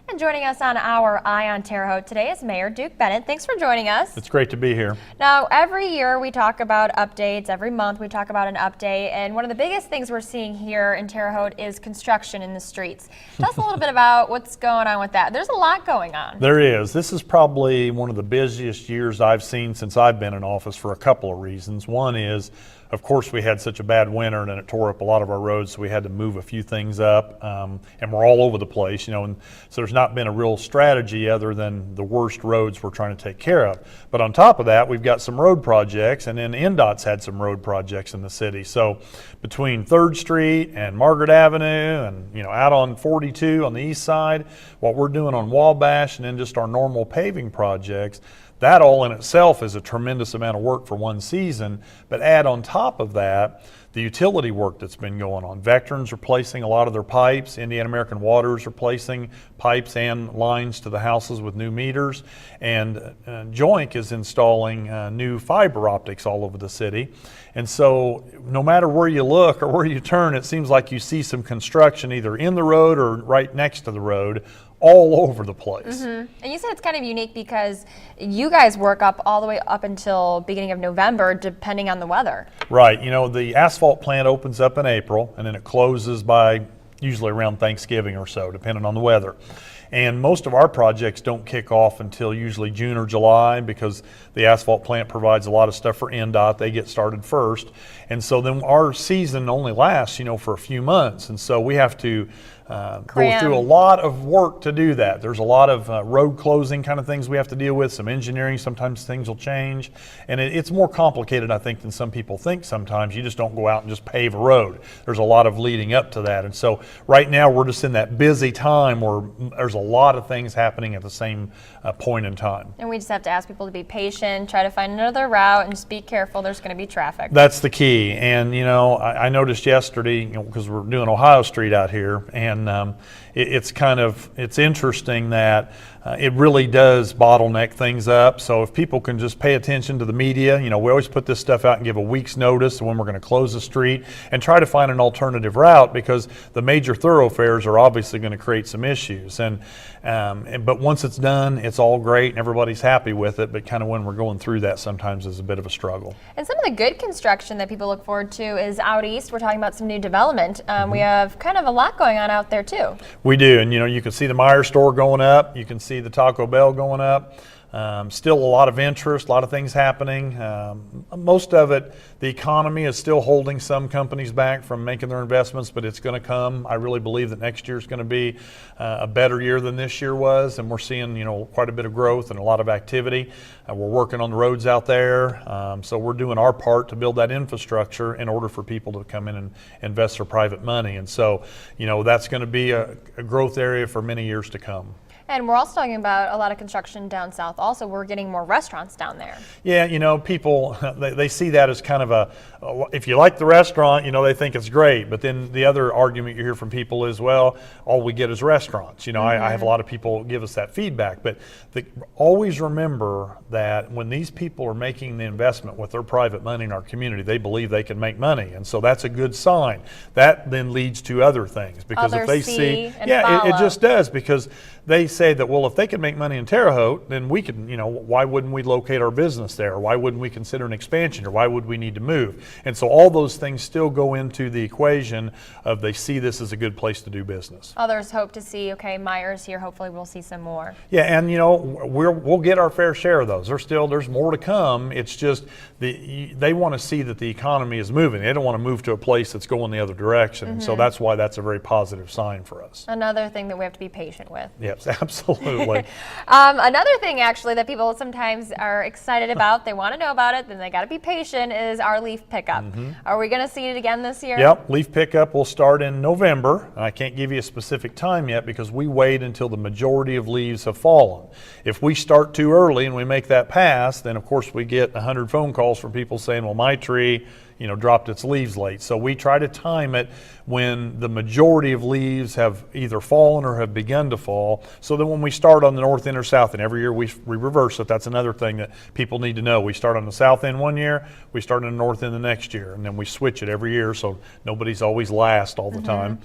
And joining us on our Eye on Terre Haute today is Mayor Duke Bennett. Thanks for joining us. It's great to be here. Now, every year we talk about updates. Every month we talk about an update. And one of the biggest things we're seeing here in Terre Haute is construction in the streets. Tell us a little bit about what's going on with that. There's a lot going on. There is. This is probably one of the busiest years I've seen since I've been in office for a couple of reasons. One is, of course, we had such a bad winter and it tore up a lot of our roads, so we had to move a few things up, and we're all over the place, and so there's not been a real strategy other than the worst roads we're trying to take care of. But on top of that, we've got some road projects, and then NDOT's had some road projects in the city. So between 3rd Street and Margaret Avenue and out on 42 on the east side, what we're doing on Wabash, and then just our normal paving projects, that all in itself is a tremendous amount of work for one season. But add on top of that the utility work that's been going on. Vectron's replacing a lot of their pipes. Indiana American Water's replacing pipes and lines to the houses with new meters. And Joink is installing new fiber optics all over the city. And so no matter where you look or where you turn, it seems like you see some construction either in the road or right next to the road, all over the place. And you said it's kind of unique because you guys work up all the way up until beginning of November, depending on the weather. Right. The asphalt plant opens up in April, and then it closes by usually around Thanksgiving or so, depending on the weather. And most of our projects don't kick off until usually June or July because the asphalt plant provides a lot of stuff for NDOT. They get started first. And so then our season only lasts, for a few months. And so we have to go through a lot of work to do that. There's a lot of road closing kind of things we have to deal with, some engineering, sometimes things will change. And it's more complicated, I think, than some people think sometimes. You just don't go out and just pave a road. There's a lot of leading up to that. And so right now we're just in that busy time where there's a lot of things happening at the same point in time. And we just have to ask people to be patient, try to find another route, and just be careful. There's going to be traffic. That's the key. And I noticed yesterday, because we're doing Ohio Street out here, and it's interesting that it really does bottleneck things up. So if people can just pay attention to the media, we always put this stuff out and give a week's notice of when we're going to close the street and try to find an alternative route, because the major thoroughfares are obviously going to create some issues. But once it's done, it's all great and everybody's happy with it. But kind of when we're going through that, sometimes is a bit of a struggle. And some of the good construction that people look forward to is out east. We're talking about some new development. We have kind of a lot going on out there too. We do, and you can see the Meijer store going up. You can see the Taco Bell going up. Still a lot of interest, a lot of things happening. Most of it, the economy is still holding some companies back from making their investments, but it's going to come. I really believe that next year is going to be a better year than this year was, and we're seeing quite a bit of growth and a lot of activity. We're working on the roads out there, so we're doing our part to build that infrastructure in order for people to come in and invest their private money. And so, that's going to be a growth area for many years to come. And we're also talking about a lot of construction down south. Also, we're getting more restaurants down there. Yeah, people, they see that as kind of if you like the restaurant, they think it's great. But then the other argument you hear from people is, well, all we get is restaurants. I have a lot of people give us that feedback. But always remember that when these people are making the investment with their private money in our community, they believe they can make money. And so that's a good sign. That then leads to other things. Because if they see, it just does, because they say that, well, if they can make money in Terre Haute, then we can, why wouldn't we locate our business there? Or why wouldn't we consider an expansion? Or why would we need to move? And so all those things still go into the equation of they see this as a good place to do business. Others hope to see, okay, Meijer's here, hopefully we'll see some more. Yeah, and we'll get our fair share of those. There's more to come. It's just they want to see that the economy is moving. They don't want to move to a place that's going the other direction. And so that's why that's a very positive sign for us. Another thing that we have to be patient with. Yes, absolutely. Another thing actually that people sometimes are excited about, they want to know about it, then they got to be patient, is our leaf pickup. Are we going to see it again this year? Yep, leaf pickup will start in November. I can't give you a specific time yet because we wait until the majority of leaves have fallen. If we start too early and we make that pass, then of course we get 100 phone calls from people saying, well, my tree dropped its leaves late. So we try to time it when the majority of leaves have either fallen or have begun to fall. So then when we start on the north end or south end, every year we reverse it. That's another thing that people need to know. We start on the south end one year, we start on the north end the next year, and then we switch it every year so nobody's always last all the time.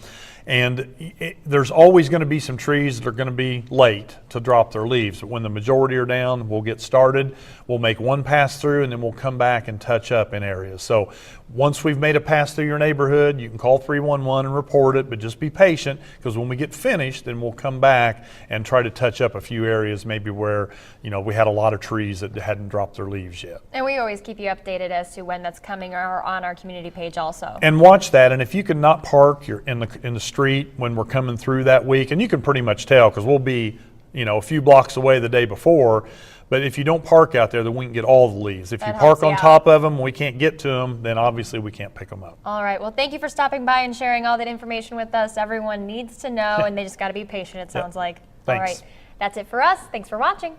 And there's always going to be some trees that are going to be late to drop their leaves. But when the majority are down, we'll get started. We'll make one pass through, and then we'll come back and touch up in areas. So once we've made a pass through your neighborhood, you can call 311 and report it, but just be patient, because when we get finished, then we'll come back and try to touch up a few areas maybe where, you know, we had a lot of trees that hadn't dropped their leaves yet. And we always keep you updated as to when that's coming, or on our community page also. And watch that, and if you can not park, you're in the street when we're coming through that week, and you can pretty much tell, because we'll be, you know, a few blocks away the day before. But if you don't park out there, then we can get all the leaves. If you park on top of them, we can't get to them, then obviously we can't pick them up. All right. Well, thank you for stopping by and sharing all that information with us. Everyone needs to know, and they just got to be patient, it sounds like. Thanks. All right. That's it for us. Thanks for watching.